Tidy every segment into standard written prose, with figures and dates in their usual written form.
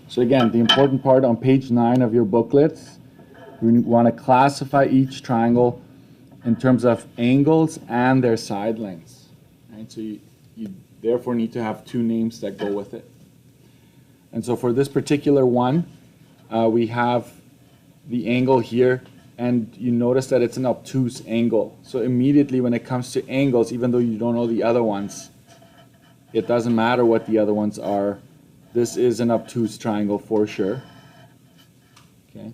So again, the important part on page 9 of your booklets, we want to classify each triangle in terms of angles and their side lengths. Right? So you therefore need to have two names that go with it. And so for this particular one, we have the angle here, and you notice that it's an obtuse angle. So immediately when it comes to angles, even though you don't know the other ones, it doesn't matter what the other ones are. This is an obtuse triangle for sure. Okay.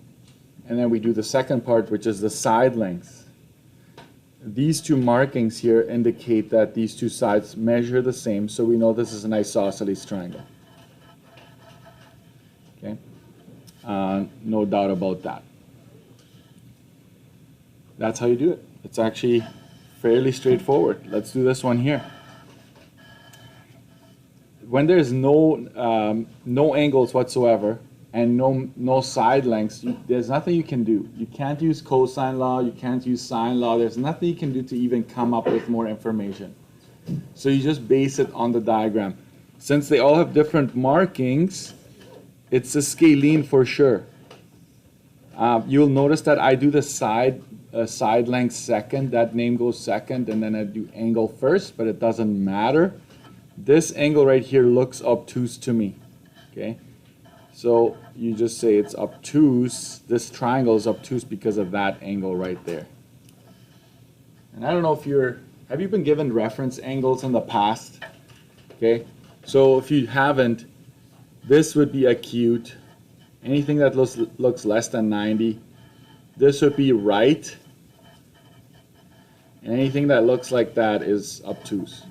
And then we do the second part, which is the side lengths. These two markings here indicate that these two sides measure the same, so we know this is an isosceles triangle. Okay. No doubt about that. That's how you do it. It's actually fairly straightforward. Let's do this one here. When there's no angles whatsoever and no side lengths, there's nothing you can do. You can't use cosine law, you can't use sine law, there's nothing you can do to even come up with more information. So you just base it on the diagram. Since they all have different markings, it's a scalene for sure. You'll notice that I do the side length second, that name goes second, and then I do angle first, but it doesn't matter. This angle right here looks obtuse to me, okay? So you just say it's obtuse. This triangle is obtuse because of that angle right there. And I don't know if have you been given reference angles in the past? Okay, so if you haven't, this would be acute. Anything that looks less than 90, this would be right. And anything that looks like that is obtuse.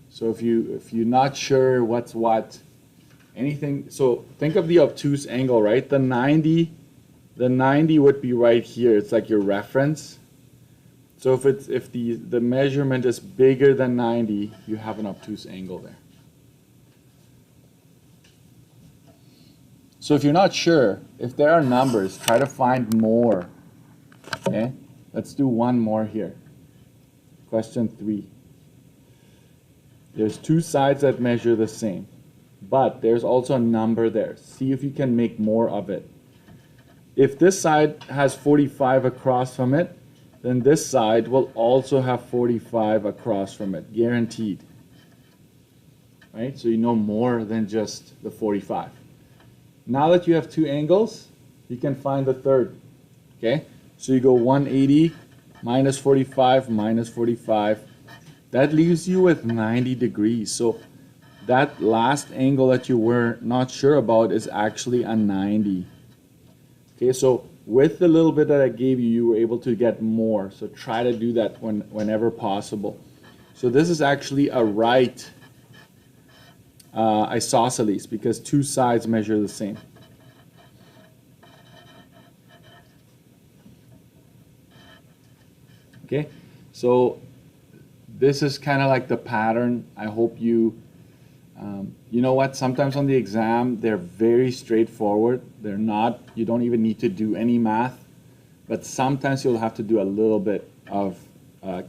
So if you're not sure what's what, anything, so think of the obtuse angle, right? The 90 would be right here. It's like your reference. So if the measurement is bigger than 90, you have an obtuse angle there. So if you're not sure, if there are numbers, try to find more. Okay? Let's do one more here. Question 3. There's two sides that measure the same, but there's also a number there. See if you can make more of it. If this side has 45 across from it, then this side will also have 45 across from it, guaranteed. Right? So you know more than just the 45. Now that you have two angles, you can find the third. Okay? So you go 180 minus 45 minus 45. That leaves you with 90 degrees. So that last angle that you were not sure about is actually a 90. Okay, so with the little bit that I gave you, you were able to get more. So try to do that whenever possible. So this is actually a right isosceles because two sides measure the same. Okay, so this is kind of like the pattern. I hope you know what, sometimes on the exam they're very straightforward. They're not, you don't even need to do any math, but sometimes you'll have to do a little bit of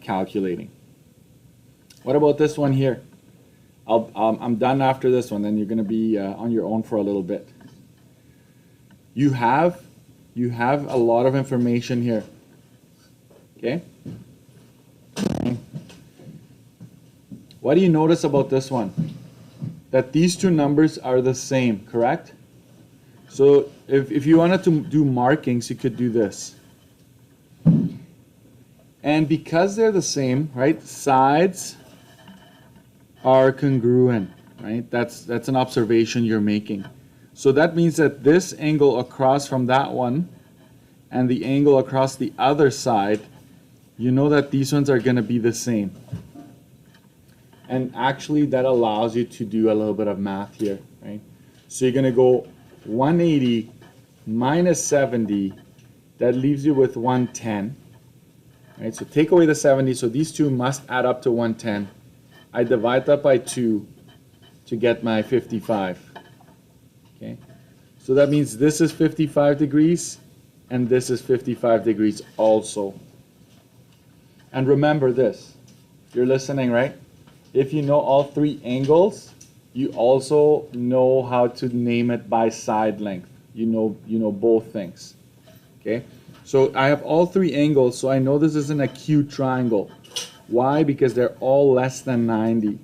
calculating. What about this one here? I'm done after this one, then you're going to be on your own for a little bit. You have a lot of information here. Okay? What do you notice about this one? That these two numbers are the same, correct? So if you wanted to do markings, you could do this. And because they're the same, right, sides are congruent, right? That's an observation you're making. So that means that this angle across from that one and the angle across the other side, you know that these ones are going to be the same. And actually that allows you to do a little bit of math here, right? So you're going to go 180 minus 70, that leaves you with 110. Right? So take away the 70, so these two must add up to 110. I divide that by 2 to get my 55. Okay? So that means this is 55 degrees and this is 55 degrees also. And remember this, you're listening, right? If you know all three angles, you also know how to name it by side length. You know both things. Okay? So I have all three angles, so I know this is an acute triangle. Why? Because they're all less than 90.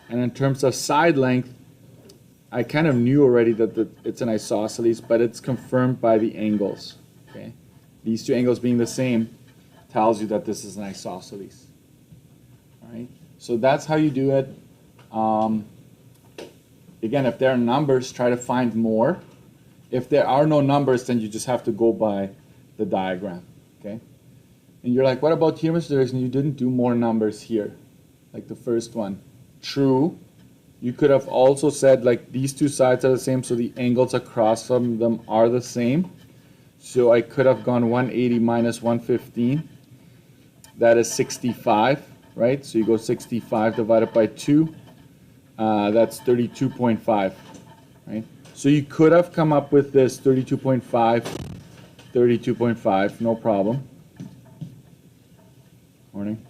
And in terms of side length, I kind of knew already that it's an isosceles, but it's confirmed by the angles. Okay? These two angles being the same tells you that this is an isosceles. All right? So that's how you do it. Again, if there are numbers, try to find more. If there are no numbers, then you just have to go by the diagram. Okay? And you're like, what about here, Mr. Erickson? You didn't do more numbers here, like the first one. True. You could have also said, like, these two sides are the same, so the angles across from them are the same. So I could have gone 180 minus 115. That is 65, right? So you go 65 divided by 2. That's 32.5, right? So you could have come up with this 32.5, 32.5, no problem. Morning.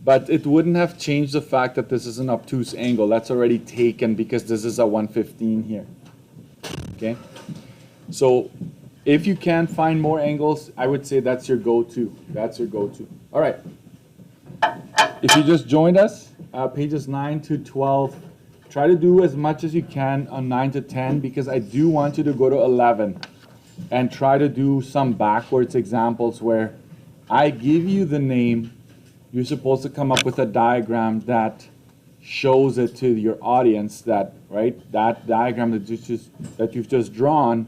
But it wouldn't have changed the fact that this is an obtuse angle. That's already taken because this is a 115 here. Okay? So if you can find more angles, I would say that's your go-to. That's your go-to. All right. If you just joined us, pages 9 to 12, try to do as much as you can on 9 to 10 because I do want you to go to 11 and try to do some backwards examples where I give you the name. You're supposed to come up with a diagram that shows it to your audience that, right, that diagram that you've just drawn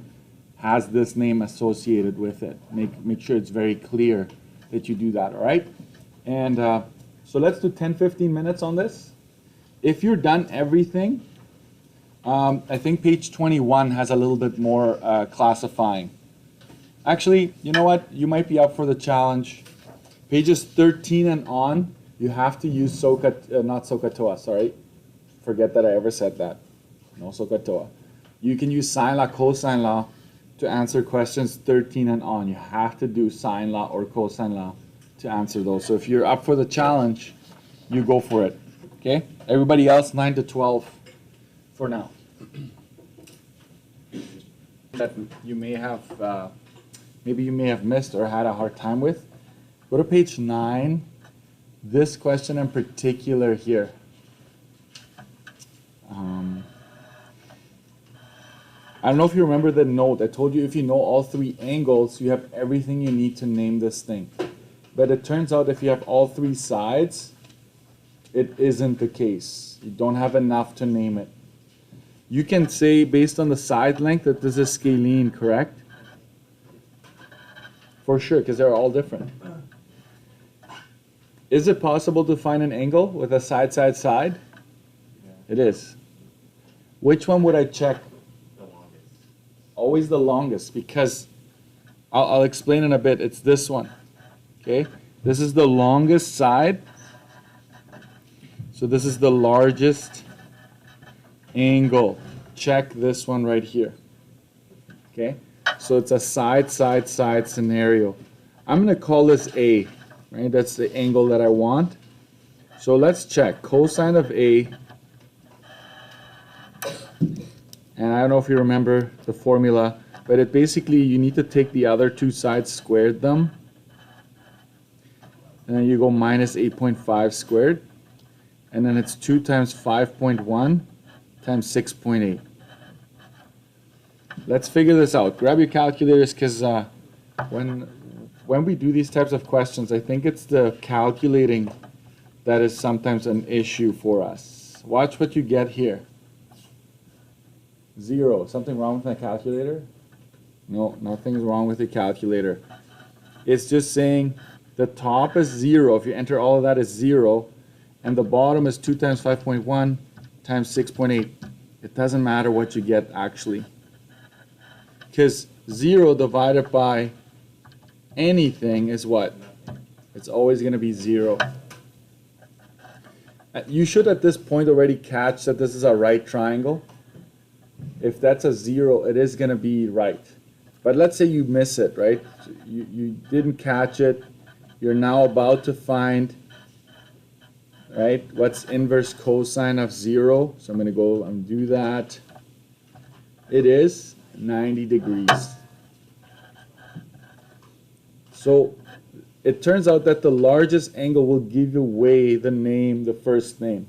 has this name associated with it. Make sure it's very clear that you do that, all right? And so let's do 10-15 minutes on this. If you're done everything, I think page 21 has a little bit more classifying. Actually, you know what? You might be up for the challenge. Pages 13 and on, you have to use not SOHCAHTOA, sorry. Forget that I ever said that. No SOHCAHTOA. You can use sine law, cosine law to answer questions 13 and on. You have to do sine law or cosine law to answer those. So if you're up for the challenge, you go for it. Okay? Everybody else, 9 to 12 for now. That you may have, maybe you may have missed or had a hard time with. Go to page 9. This question in particular here. I don't know if you remember the note. I told you if you know all three angles, you have everything you need to name this thing. But it turns out if you have all three sides, it isn't the case. You don't have enough to name it. You can say, based on the side length, that this is scalene, correct? For sure, because they're all different. Is it possible to find an angle with a side, side, side? Yeah. It is. Which one would I check? The longest. Always the longest, because I'll explain in a bit. It's this one. Okay? This is the longest side. So this is the largest angle. Check this one right here. Okay? So it's a side, side, side scenario. I'm going to call this A. Right? That's the angle that I want. So let's check. Cosine of A. And I don't know if you remember the formula, but it basically, you need to take the other two sides, squared them. And then you go minus 8.5 squared. And then it's 2 times 5.1 times 6.8. Let's figure this out. Grab your calculators, because when we do these types of questions, I think it's the calculating that is sometimes an issue for us. Watch what you get here. 0. Something wrong with my calculator? No, nothing's wrong with the calculator. It's just saying the top is 0. If you enter all of that is 0. And the bottom is 2 times 5.1 times 6.8. It doesn't matter what you get actually. Because 0 divided by anything is what? It's always going to be 0. You should at this point already catch that this is a right triangle. If that's a 0, it is going to be right. But let's say you miss it, right? You didn't catch it. You're now about to find right? What's inverse cosine of 0? So I'm going to go and do that. It is 90 degrees. So it turns out that the largest angle will give away the name, the first name.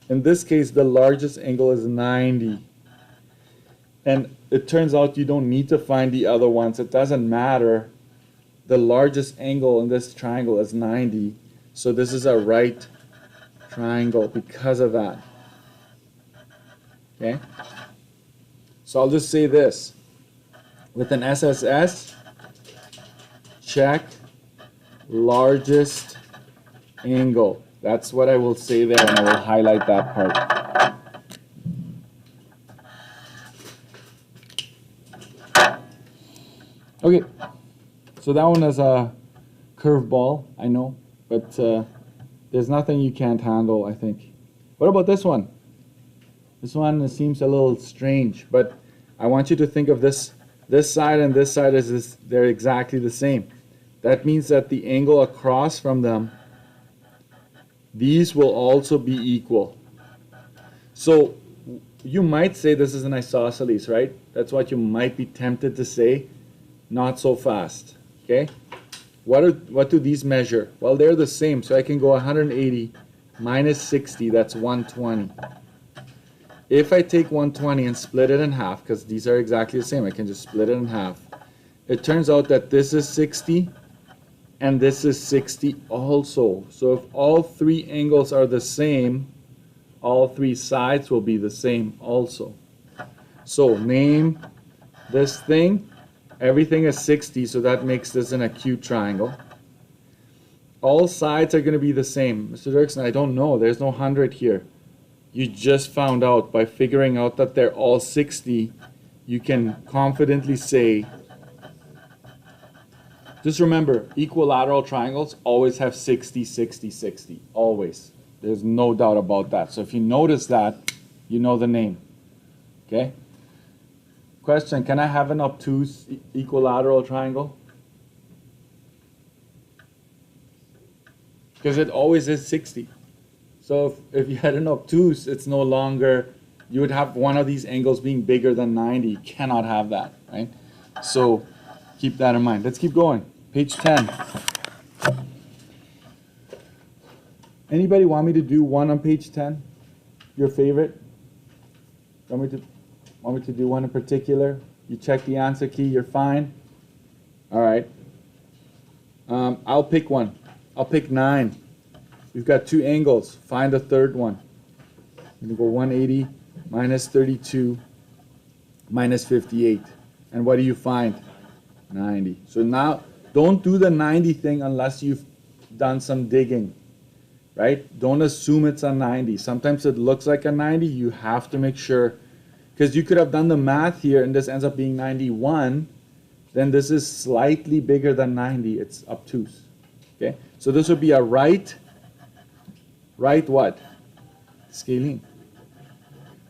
In this case, the largest angle is 90. And it turns out you don't need to find the other ones. It doesn't matter. The largest angle in this triangle is 90. So this is a right triangle because of that. Okay? So I'll just say this. With an SSS, check largest angle. That's what I will say there, and I will highlight that part. Okay, so that one is a curveball, I know, but there's nothing you can't handle, I think. What about this one? This one seems a little strange, but I want you to think of this side and this side as this, they're exactly the same. That means that the angle across from them, these will also be equal. So you might say this is an isosceles, right? That's what you might be tempted to say. Not so fast, okay? What do these measure? Well, they're the same, so I can go 180 minus 60, that's 120. If I take 120 and split it in half, because these are exactly the same, I can just split it in half. It turns out that this is 60 and this is 60 also. So if all three angles are the same, all three sides will be the same also. So name this thing. Everything is 60, so that makes this an acute triangle. All sides are going to be the same. Mr. Dirksen, I don't know. There's no 100 here. You just found out by figuring out that they're all 60, you can confidently say, just remember, equilateral triangles always have 60, 60, 60. Always. There's no doubt about that. So if you notice that, you know the name. Okay? Question, can I have an obtuse equilateral triangle? Because it always is 60. So if you had an obtuse, it's no longer, you would have one of these angles being bigger than 90. You cannot have that, right? So keep that in mind. Let's keep going. Page 10. Anybody want me to do one on page 10? Your favorite? Want me to do one in particular? You check the answer key, you're fine? All right. I'll pick one. I'll pick 9. We've got two angles. Find the third one. I'm going to go 180 minus 32 minus 58. And what do you find? 90. So now, don't do the 90 thing unless you've done some digging, right? Don't assume it's a 90. Sometimes it looks like a 90. You have to make sure, because you could have done the math here and this ends up being 91. Then this is slightly bigger than 90. It's obtuse. Okay? So this would be a right what? Scalene.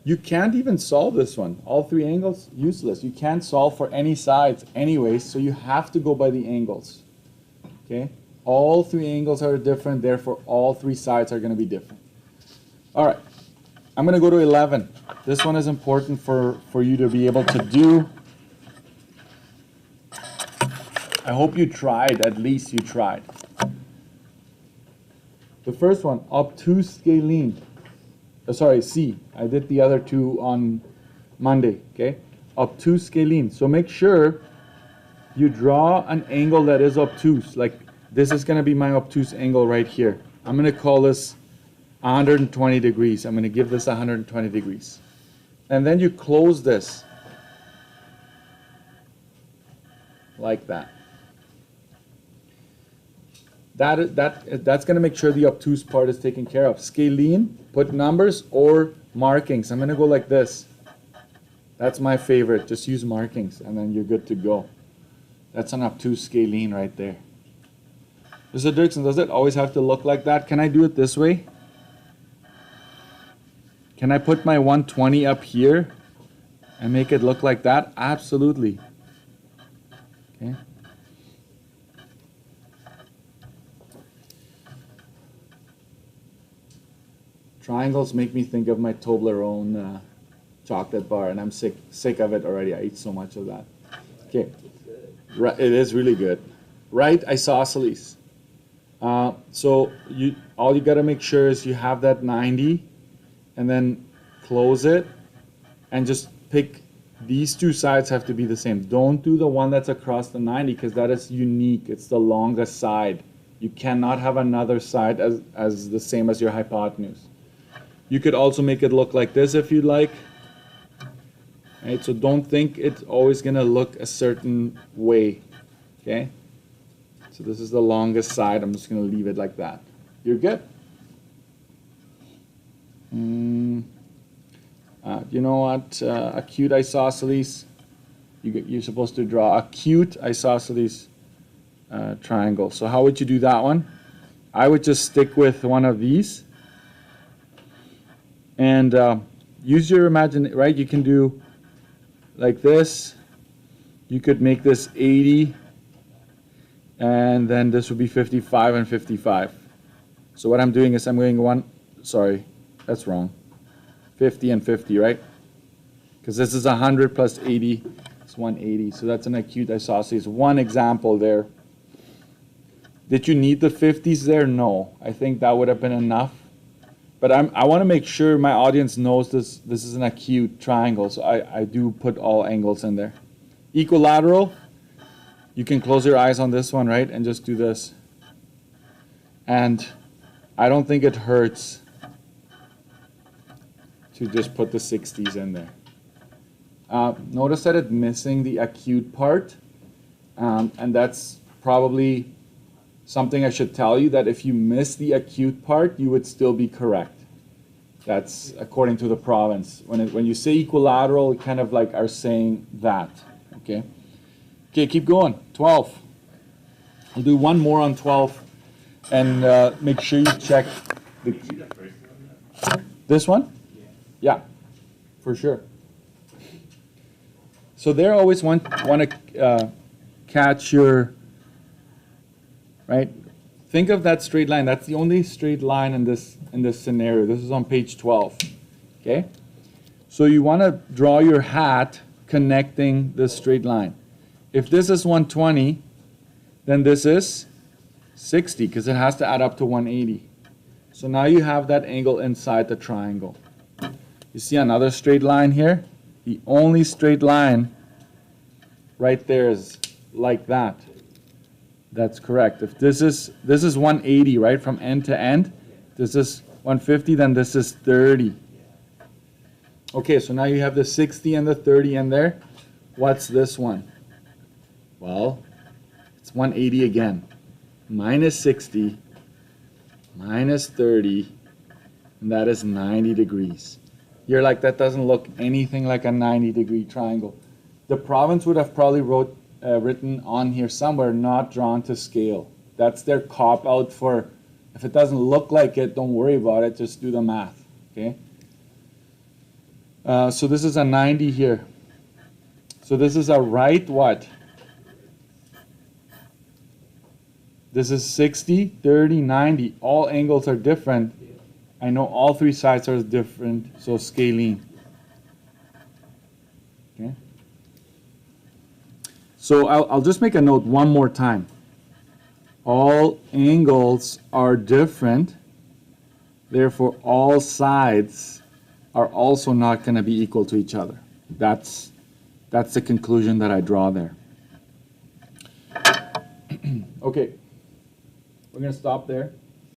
You can't even solve this one. All three angles, useless. You can't solve for any sides anyways, so you have to go by the angles. Okay? All three angles are different, therefore all three sides are going to be different. All right. I'm going to go to 11. This one is important for you to be able to do. I hope you tried, at least you tried. The first one, obtuse scalene. Sorry, C. I did the other two on Monday, okay? Obtuse scalene. So make sure you draw an angle that is obtuse. Like this is going to be my obtuse angle right here. I'm going to call this 120 degrees. I'm going to give this 120 degrees. And then you close this like that. That's going to make sure the obtuse part is taken care of. Scalene, put numbers or markings. I'm going to go like this. That's my favorite. Just use markings and then you're good to go. That's an obtuse scalene right there. Mr. Dirksen, does it always have to look like that? Can I do it this way? Can I put my 120 up here and make it look like that? Absolutely. Okay. Triangles make me think of my Toblerone chocolate bar, and I'm sick of it already. I eat so much of that. Okay, right, it is really good. Right isosceles. So all you gotta make sure is you have that 90, and then close it, and just pick. These two sides have to be the same. Don't do the one that's across the 90 because that is unique. It's the longest side. You cannot have another side as the same as your hypotenuse. You could also make it look like this if you'd like. Right, so don't think it's always going to look a certain way. Okay? So this is the longest side. I'm just going to leave it like that. You're good? You know what? Acute isosceles. You're supposed to draw acute isosceles triangle. So how would you do that one? I would just stick with one of these. And use your imagination, right? You can do like this. You could make this 80. And then this would be 55 and 55. So what I'm doing is I'm going that's wrong. 50 and 50, right? Because this is 100 plus 80, it's 180. So that's an acute isosceles. One example there. Did you need the 50s there? No. I think that would have been enough. But I want to make sure my audience knows this is an acute triangle. So I do put all angles in there. Equilateral, you can close your eyes on this one, right? And just do this. And I don't think it hurts to just put the 60s in there. Notice that it's missing the acute part, and that's probably something I should tell you, that if you miss the acute part, you would still be correct. That's according to the province. When you say equilateral, you kind of like are saying that. Okay. Okay, keep going. 12. I'll do one more on 12, and make sure you check this one. Yeah, for sure. So they always want to catch your, right? Think of that straight line. That's the only straight line in this scenario. This is on page 12. Okay? So you want to draw your hat connecting this straight line. If this is 120, then this is 60 because it has to add up to 180. So now you have that angle inside the triangle. You see another straight line here? The only straight line right there is like that. That's correct. If this is 180, right, from end to end, this is 150, then this is 30. Okay, so now you have the 60 and the 30 in there. What's this one? Well, it's 180 again. Minus 60, minus 30, and that is 90 degrees. You're like, that doesn't look anything like a 90-degree triangle. The province would have probably written on here somewhere, not drawn to scale. That's their cop-out for, if it doesn't look like it, don't worry about it, just do the math, okay? So this is a 90 here. So this is a right what? This is 60, 30, 90. All angles are different. I know all three sides are different, so scalene. Okay. So I'll just make a note one more time. All angles are different, therefore all sides are also not going to be equal to each other. That's the conclusion that I draw there. Okay, we're going to stop there.